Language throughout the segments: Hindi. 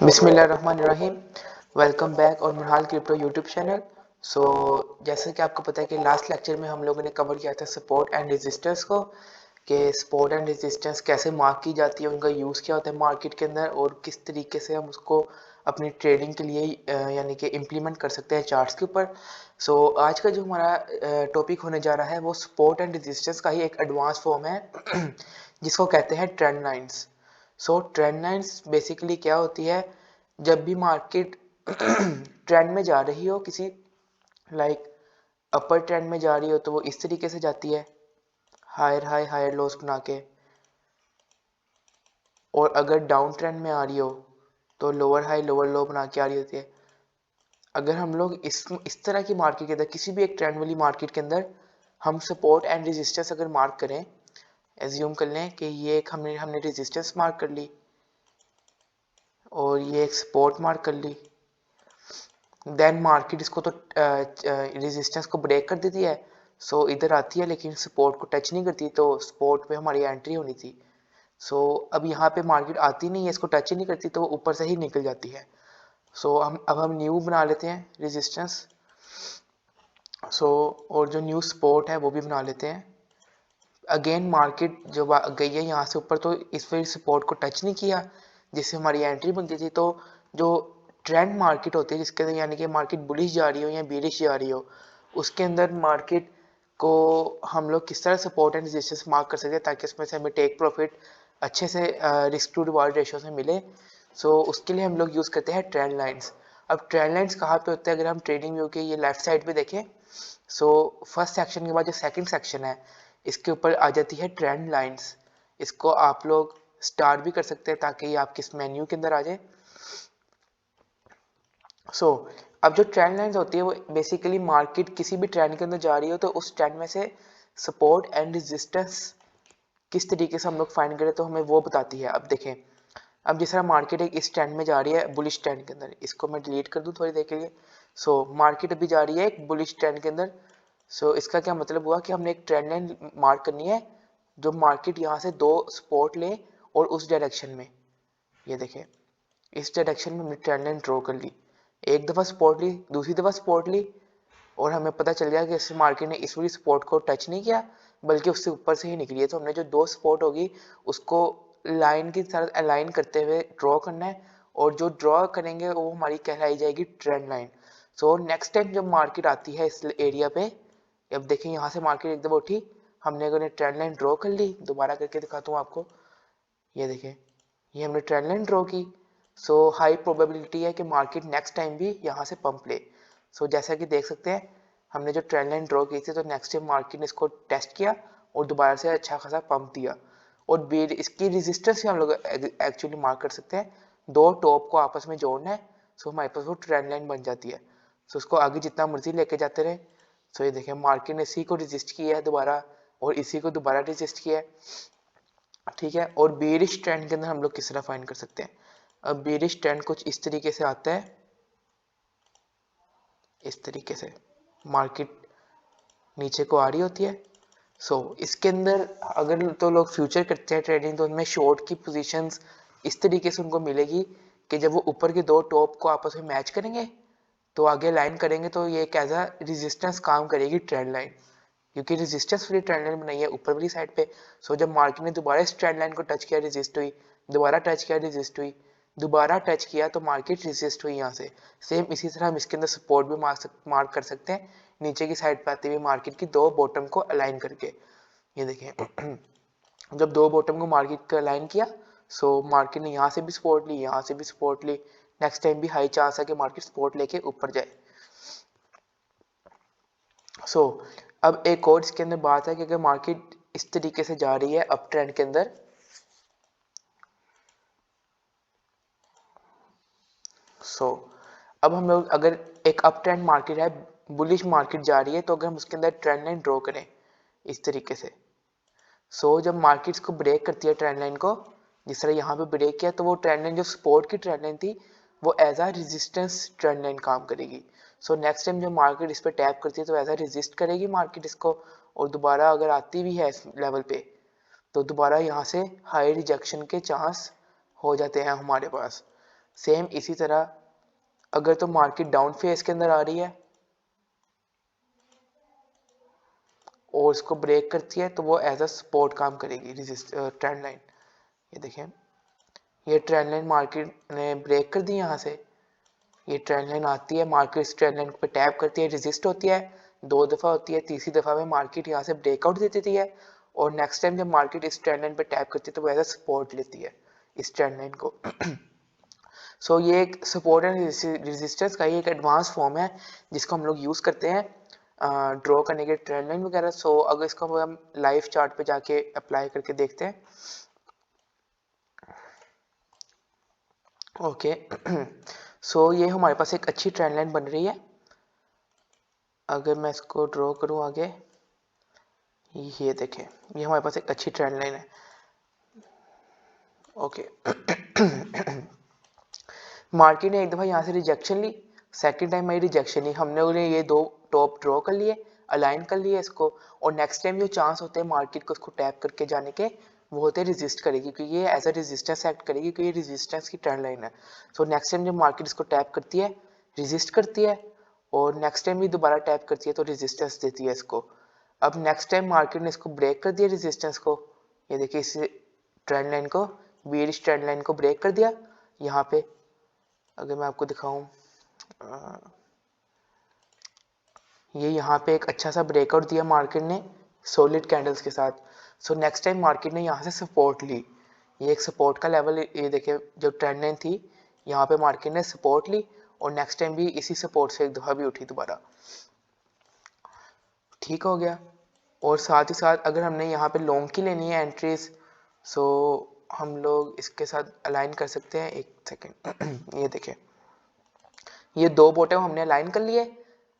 बिस्मिल्लाहिर्रहमानिर्रहीम। वेलकम बैक और मुरहाल क्रिप्टो यूट्यूब चैनल। सो जैसे कि आपको पता है कि लास्ट लेक्चर में हम लोगों ने कवर किया था सपोर्ट एंड रेजिस्टेंस को, कि सपोर्ट एंड रेजिस्टेंस कैसे मार्क की जाती है, उनका यूज़ क्या होता है मार्केट के अंदर और किस तरीके से हम उसको अपनी ट्रेडिंग के लिए यानी कि इम्प्लीमेंट कर सकते हैं चार्ट्स के ऊपर। सो आज का जो हमारा टॉपिक होने जा रहा है वो सपोर्ट एंड रेजिस्टेंस का ही एक एडवांस फॉर्म है जिसको कहते हैं ट्रेंड लाइंस। सो ट्रेंड लाइंस बेसिकली क्या होती है, जब भी मार्केट ट्रेंड में जा रही हो, किसी लाइक अपर ट्रेंड में जा रही हो तो वो इस तरीके से जाती है, हायर हाई हायर लोस बना के। और अगर डाउन ट्रेंड में आ रही हो तो लोअर हाई लोअर लो बना के आ रही होती है। अगर हम लोग इस तरह की मार्केट के अंदर, किसी भी एक ट्रेंड वाली मार्केट के अंदर हम सपोर्ट एंड रेजिस्टेंस अगर मार्क करें, एज्यूम कर लें कि ये एक हमने हमने रेजिस्टेंस मार्क कर ली और ये एक सपोर्ट मार्क कर ली, देन मार्केट इसको तो रेजिस्टेंस को ब्रेक कर देती है। सो इधर आती है लेकिन सपोर्ट को टच नहीं करती, तो सपोर्ट पे हमारी एंट्री होनी थी। सो अब यहाँ पे मार्केट आती नहीं है, इसको टच ही नहीं करती, तो ऊपर से ही निकल जाती है। सो हम न्यू बना लेते हैं रेजिस्टेंस। और जो न्यू सपोर्ट है वो भी बना लेते हैं। अगेन मार्केट जो गई है यहाँ से ऊपर, तो इस फिर सपोर्ट को टच नहीं किया जिससे हमारी एंट्री बनती थी। तो जो ट्रेंड मार्केट होती है जिसके अंदर यानी कि मार्केट बुलिश जा रही हो या बेरिश जा रही हो, उसके अंदर मार्केट को हम लोग किस तरह सपोर्ट एंड रेजिस्टेंस मार्क कर सकते हैं ताकि उसमें से हमें टेक प्रॉफिट अच्छे से रिस्क टू रिवार्ड रेशियो से मिले। सो उसके लिए हम लोग यूज़ करते हैं ट्रेंड लाइंस। अब ट्रेंड लाइंस कहाँ पे होते हैं, अगर हम ट्रेडिंग व्यू के ये लेफ्ट साइड पे देखें, सो फर्स्ट सेक्शन के बाद जो सेकंड सेक्शन है इसके ऊपर आ जाती है ट्रेंड लाइंस। इसको आप लोग स्टार्ट भी कर सकते हैं ताकि ये आपके इस मेन्यू के अंदर आ जाए। अब जो ट्रेंड लाइंस होती है वो बेसिकली मार्केट किसी भी ट्रेंड के अंदर जा रही हो तो उस ट्रेंड में से सपोर्ट एंड रेजिस्टेंस किस तरीके से हम लोग फाइंड करें तो हमें वो बताती है। अब देखें, अब जिस तरह मार्केट एक इस ट्रेंड में जा रही है बुलिश ट्रेंड के अंदर, इसको मैं डिलीट कर दूं थोड़ी देर के लिए। मार्केट अभी जा रही है एक बुलिश ट्रेंड के अंदर। इसका क्या मतलब हुआ कि हमने एक ट्रेंड लाइन मार्क करनी है जो मार्केट यहाँ से दो सपोर्ट ले और उस डायरेक्शन में, ये देखें इस डायरेक्शन में हमने ट्रेंड लाइन ड्रॉ कर ली। एक दफ़ा सपोर्ट ली, दूसरी दफ़ा सपोर्ट ली, और हमें पता चल गया कि इस मार्केट ने इस वाली सपोर्ट को टच नहीं किया बल्कि उससे ऊपर से ही निकली है। तो हमने जो दो सपोर्ट होगी उसको लाइन की तरह अलाइन करते हुए ड्रॉ करना है, और जो ड्रॉ करेंगे वो हमारी कहलाई जाएगी ट्रेंड लाइन। नेक्स्ट टाइम जब मार्केट आती है इस एरिया पे, अब देखें यहाँ से मार्केट एकदम उठी, हमने अगर ट्रेंड लाइन ड्रॉ कर ली, दोबारा करके दिखाता हूँ आपको, ये देखें ये हमने ट्रेंड लाइन ड्रॉ की। हाई प्रोबेबिलिटी है कि मार्केट नेक्स्ट टाइम भी यहाँ से पंप ले। जैसा कि देख सकते हैं हमने जो ट्रेंड लाइन ड्रॉ की थी तो नेक्स्ट टाइम मार्केट ने इसको टेस्ट किया और दोबारा से अच्छा खासा पंप दिया। और बेर इसकी रेजिस्टेंस भी हम लोग एक्चुअली मार्क कर सकते हैं, दो टॉप को आपस में जोड़ना है। हमारे पास वो ट्रेंड लाइन बन जाती है। उसको आगे जितना मर्जी लेके जाते रहे। ये देखें मार्केट ने इसी को रेजिस्ट किया है दोबारा और इसी को दोबारा रेजिस्ट किया है, ठीक है। और बेरिश ट्रेंड के अंदर हम लोग किस तरह फाइंड कर सकते हैं। अब बेरिश ट्रेंड कुछ इस तरीके से आता है, इस तरीके से मार्केट नीचे को आ रही होती है। इसके अंदर अगर तो लोग फ्यूचर करते हैं ट्रेडिंग, तो उनमें शॉर्ट की पोजीशंस इस तरीके से उनको मिलेगी कि जब वो ऊपर के दो टॉप को आपस में मैच करेंगे तो आगे लाइन करेंगे तो ये एक एज अ रेजिस्टेंस काम करेगी ट्रेंड लाइन, क्योंकि रेजिस्टेंस वाली ट्रेंड लाइन बनाई है ऊपर वाली साइड पे। जब मार्केट ने दोबारा इस ट्रेंड लाइन को टच किया रेजिस्ट हुई, दोबारा टच किया रेजिस्ट हुई, दोबारा टच किया तो मार्केट रेजिस्ट हुई यहाँ से। सेम इसी तरह हम इसके अंदर सपोर्ट भी मार्क कर सकते हैं नीचे की साइड पे आते हुए मार्केट की दो बॉटम को अलाइन करके। ये देखें जब दो बॉटम को मार्केट को अलाइन किया, मार्केट ने यहाँ से भी सपोर्ट ली, यहाँ से भी सपोर्ट ली, नेक्स्ट टाइम भी हाई चांस है कि मार्केट सपोर्ट लेके ऊपर जाए। अब एक और इसके अंदर बात है कि अगर मार्केट इस तरीके से जा रही है अप ट्रेंड के अंदर, अब हम लोग अगर एक अप ट्रेंड मार्केट है, बुलिश मार्केट जा रही है, तो अगर हम उसके अंदर ट्रेंड लाइन ड्रॉ करें इस तरीके से, जब मार्केट को ब्रेक करती है ट्रेंड लाइन को, जिस तरह यहाँ पे ब्रेक किया, तो वो ट्रेंड लाइन जो सपोर्ट की ट्रेंड लाइन थी वो as a resistance trend line काम करेगी। नेक्स्ट टाइम जब मार्केट इस पर टैप करती है तो एज अ रेजिस्ट करेगी मार्केट इसको, और दोबारा अगर आती भी है इस लेवल पे तो दोबारा यहाँ से हाई रिजेक्शन के चांस हो जाते हैं हमारे पास। सेम इसी तरह अगर तो मार्केट डाउन फेज के अंदर आ रही है और इसको ब्रेक करती है तो वो एज अ सपोर्ट काम करेगी ट्रेंड लाइन। ये देखें, ये ट्रेंड लाइन मार्केट ने ब्रेक कर दी यहाँ से, ये ट्रेंड लाइन आती है, मार्केट इस ट्रेंड लाइन पे टैप करती है, रेजिस्ट होती है, 2 दफ़ा होती है, तीसरी दफ़ा में मार्केट यहाँ से ब्रेकआउट दे देती है और नेक्स्ट टाइम जब मार्केट इस ट्रेंड लाइन पे टैप करती है तो वो एज अ सपोर्ट लेती है इस ट्रेंड लाइन को। सो ये एक सपोर्ट एंड रेजिस्टेंस का ही एक एडवांस फॉर्म है जिसको हम लोग यूज़ करते हैं ड्रॉ करने के ट्रेंड लाइन वगैरह। सो अगर इसको हम लाइव चार्ट पे जाके अप्लाई करके देखते हैं। ओके सो ये हमारे पास एक अच्छी ट्रेंड लाइन बन रही है। अगर मैं इसको ड्रॉ करूं आगे, ये देखें, ये हमारे पास एक अच्छी ट्रेंड लाइन है। ओके मार्केट ने एक दफ़ा यहाँ से रिजेक्शन ली, सेकंड टाइम में रिजेक्शन ली, हमने उन्हें ये दो टॉप ड्रॉ कर लिए, अलाइन कर लिए इसको, और नेक्स्ट टाइम जो चांस होते हैं मार्केट को इसको टैप करके जाने के वो होते हैं रेजिस्ट करेगी, क्योंकि ये एज अ रेजिस्टेंस एक्ट करेगी, क्योंकि ये रेजिस्टेंस की ट्रेंड लाइन है। सो नेक्स्ट टाइम जब मार्केट इसको टैप करती है, रेजिस्ट करती है, और नेक्स्ट टाइम भी दोबारा टैप करती है तो रेजिस्टेंस देती है इसको। अब नेक्स्ट टाइम मार्केट ने इसको ब्रेक कर दिया रेजिस्टेंस को, ये देखिए इस ट्रेंड लाइन को, बेयरिश ट्रेंड लाइन को ब्रेक कर दिया। यहाँ पे अगर मैं आपको दिखाऊं, ये यहाँ पे एक अच्छा सा ब्रेकआउट दिया मार्केट ने सॉलिड कैंडल्स के साथ। सो नेक्स्ट टाइम मार्केट ने यहाँ से सपोर्ट ली, ये एक सपोर्ट का लेवल, ये देखिए जो ट्रेंड लाइन थी यहाँ पे मार्केट ने सपोर्ट ली और नेक्स्ट टाइम भी इसी सपोर्ट से एक दफ़ा भी उठी दोबारा, ठीक हो गया। और साथ ही साथ अगर हमने यहाँ पे लॉन्ग की लेनी है एंट्रीज, सो हम लोग इसके साथ अलाइन कर सकते हैं। एक सेकेंड ये देखें, ये दो बॉटम हमने अलाइन कर लिए।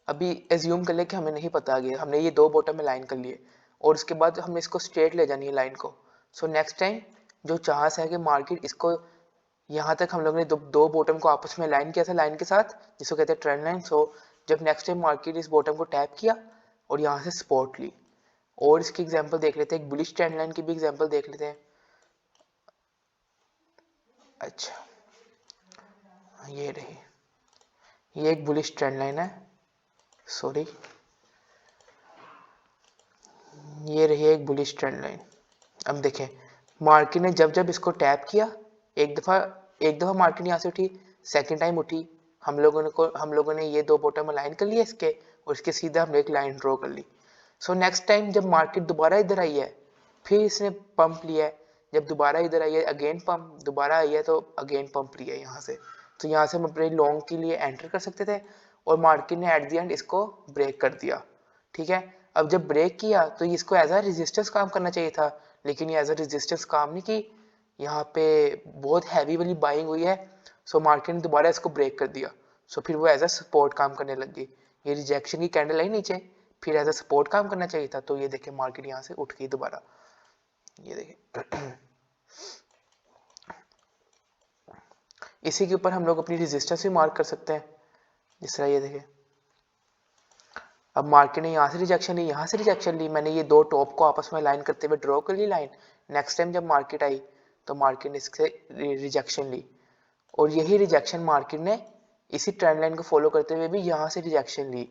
अभी एज्यूम कर ले कि हमें नहीं पता आगे, हमने ये दो बॉटम अलाइन कर लिए और उसके बाद हमें इसको स्ट्रेट ले जानी है लाइन को। सो नेक्स्ट टाइम जो चांस है कि मार्केट इसको यहाँ तक हम लोगों ने दो बॉटम को आपस में अलाइन किया था लाइन के साथ, जिसको कहते हैं ट्रेंड लाइन। सो जब नेक्स्ट टाइम मार्केट इस बॉटम को टैप किया और यहाँ से सपोर्ट ली, और इसकी एग्जांपल देख लेते हैं, एक बुलिश ट्रेंड लाइन की भी एग्जांपल देख लेते हैं। अच्छा ये रही, ये एक बुलिश ट्रेंड लाइन है, सॉरी ये रही एक बुलिश ट्रेंड लाइन। अब देखें मार्केट ने जब जब इसको टैप किया, एक दफ़ा मार्केट यहाँ से उठी, सेकंड टाइम उठी, हम लोगों ने ये दो बॉटम अलाइन कर लिए इसके, और इसके सीधा हमने एक लाइन ड्रॉ कर ली। सो नेक्स्ट टाइम जब मार्केट दोबारा इधर आई है, फिर इसने पंप लिया है, जब दोबारा इधर आई है अगेन पंप, दोबारा आई है तो अगेन पंप लिया है यहाँ से। तो यहाँ से हम अपने लॉन्ग के लिए एंटर कर सकते थे और मार्केट ने एट द एंड इसको ब्रेक कर दिया, ठीक है। अब जब ब्रेक किया तो इसको एज अ रेजिस्टेंस काम करना चाहिए था, लेकिन ये एज अ रेजिस्टेंस काम नहीं की, यहाँ पे बहुत हैवी वाली बाइंग हुई है। सो मार्केट ने दोबारा इसको ब्रेक कर दिया, सो फिर वो एज अ सपोर्ट काम करने लग गई। ये रिजेक्शन की कैंडल आई नीचे, फिर एज अ सपोर्ट काम करना चाहिए था, तो ये देखें मार्केट यहाँ से उठ गई दोबारा, ये देखें इसी के ऊपर हम लोग अपनी रेजिस्टेंस भी मार्क कर सकते हैं, जिस तरह ये देखें। अब मार्केट ने यहाँ से रिजेक्शन ली, यहाँ से रिजेक्शन ली, मैंने ये दो टॉप को आपस में लाइन करते हुए ड्रॉ कर ली लाइन। नेक्स्ट टाइम जब मार्केट आई तो मार्केट ने इससे रिजेक्शन ली, और यही रिजेक्शन मार्केट ने इसी ट्रेंड लाइन को फॉलो करते हुए भी यहाँ से रिजेक्शन ली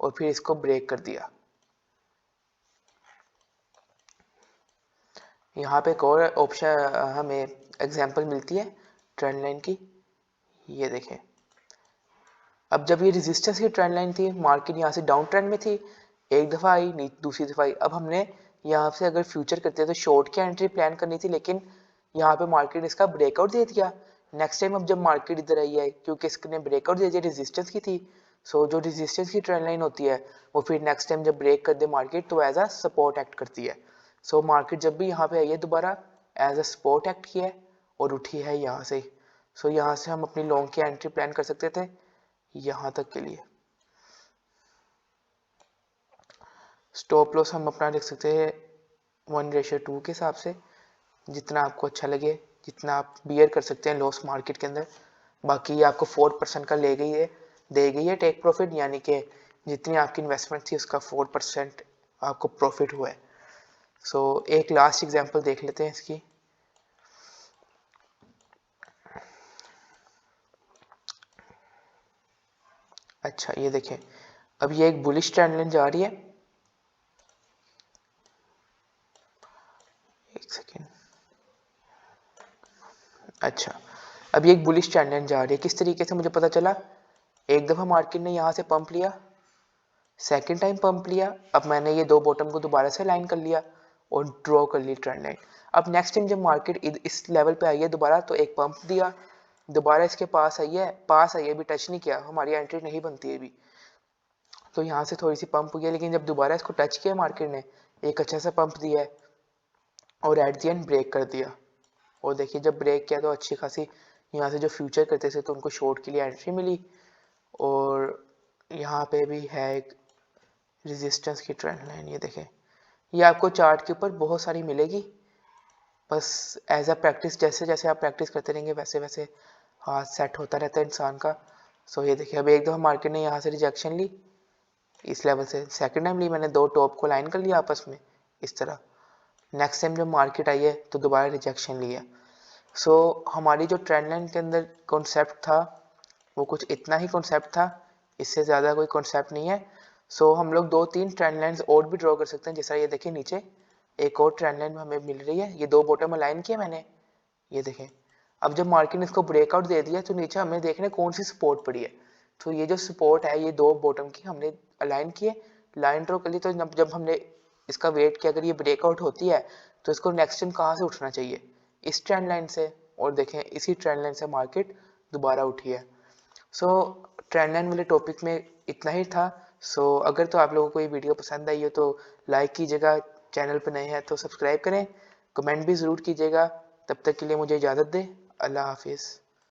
और फिर इसको ब्रेक कर दिया। यहाँ पे एक और ऑप्शन हमें एग्जांपल मिलती है ट्रेंड लाइन की, ये देखें। अब जब ये रेजिस्टेंस की ट्रेंड लाइन थी, मार्केट यहाँ से डाउन ट्रेंड में थी, एक दफ़ा आई दूसरी दफ़ा आई। अब हमने यहाँ से अगर फ्यूचर करते तो शॉर्ट की एंट्री प्लान करनी थी, लेकिन यहाँ पे मार्केट इसका ब्रेकआउट दे दिया। नेक्स्ट टाइम अब जब मार्केट इधर आई है, क्योंकि इसने ब्रेकआउट दे दिया रेजिस्टेंस की थी, सो जो रेजिस्टेंस की ट्रेंड लाइन होती है वो फिर नेक्स्ट टाइम जब ब्रेक कर दे मार्केट तो एज अ सपोर्ट एक्ट करती है। सो मार्केट जब भी यहाँ पे आई है दोबारा एज अ सपोर्ट एक्ट किया है और उठी है यहाँ से। सो यहाँ से हम अपनी लॉन्ग की एंट्री प्लान कर सकते थे यहाँ तक के लिए। स्टॉप लॉस हम अपना लिख सकते हैं 1:2 के हिसाब से, जितना आपको अच्छा लगे, जितना आप बियर कर सकते हैं लॉस मार्केट के अंदर। बाकी ये आपको 4% का ले गई है, दे गई है टेक प्रॉफिट, यानी कि जितनी आपकी इन्वेस्टमेंट थी उसका 4% आपको प्रॉफिट हुआ है। सो एक लास्ट एग्जांपल देख लेते हैं इसकी। अच्छा ये देखें, अब ये एक बुलिश ट्रेंड लाइन जा रही है, एक सेकेंड। अच्छा, अब ये एक बुलिश ट्रेंड लाइन जा रही है। किस तरीके से मुझे पता चला, एक दफ़ा मार्केट ने यहाँ से पंप लिया, सेकेंड टाइम पंप लिया, अब मैंने ये दो बॉटम को दोबारा से लाइन कर लिया और ड्रॉ कर ली ट्रेंड लाइन। अब नेक्स्ट टाइम जब मार्केट इस लेवल पे आई है दोबारा, तो एक पंप दिया, दोबारा इसके पास आई है, अभी टच नहीं किया, हमारी एंट्री नहीं बनती है अभी, तो यहाँ से थोड़ी सी पंप हो गया, लेकिन जब दोबारा इसको टच किया मार्केट ने, एक अच्छा सा पंप दिया है और एट दी एंड ब्रेक कर दिया। और देखिए जब ब्रेक किया तो अच्छी खासी यहाँ से जो फ्यूचर करते थे तो उनको शॉर्ट के लिए एंट्री मिली। और यहाँ पे भी है एक रेजिस्टेंस की ट्रेंड लाइन, ये देखें, ये आपको चार्ट के ऊपर बहुत सारी मिलेगी, बस एज अ प्रैक्टिस, जैसे जैसे आप प्रैक्टिस करते रहेंगे वैसे वैसे हाथ सेट होता रहता है इंसान का। सो ये देखिए, अब एक दफ़ा मार्केट ने यहाँ से रिजेक्शन ली इस लेवल से, सेकंड टाइम ली मैंने, दो टॉप को लाइन कर लिया आपस में इस तरह। नेक्स्ट टाइम जब मार्केट आई है तो दोबारा रिजेक्शन लिया। सो हमारी जो ट्रेंड लाइन के अंदर कॉन्सेप्ट था वो कुछ इतना ही कॉन्सेप्ट था, इससे ज़्यादा कोई कॉन्सेप्ट नहीं है। सो हम लोग दो तीन ट्रेंड लाइन्स और भी ड्रॉ कर सकते हैं, जैसा ये देखिए नीचे एक और ट्रेंड लाइन हमें मिल रही है, ये दो बॉटम अलाइन किया मैंने, ये देखें। अब जब मार्केट ने इसको ब्रेकआउट दे दिया तो नीचे हमें देखना है कौन सी सपोर्ट पड़ी है। तो ये जो सपोर्ट है ये दो बॉटम की हमने अलाइन किए, लाइन ड्रॉ कर ली, तो जब हमने इसका वेट किया अगर ये ब्रेकआउट होती है तो इसको नेक्स्ट टाइम कहाँ से उठना चाहिए, इस ट्रेंड लाइन से। और देखें इसी ट्रेंड लाइन से मार्केट दोबारा उठी है। सो ट्रेंड लाइन वाले टॉपिक में इतना ही था। सो अगर तो आप लोगों को ये वीडियो पसंद आई हो तो लाइक कीजिएगा, चैनल पर नए हैं तो सब्सक्राइब करें, कमेंट भी ज़रूर कीजिएगा। तब तक के लिए मुझे इजाज़त दें, अल्लाह हाफिज़।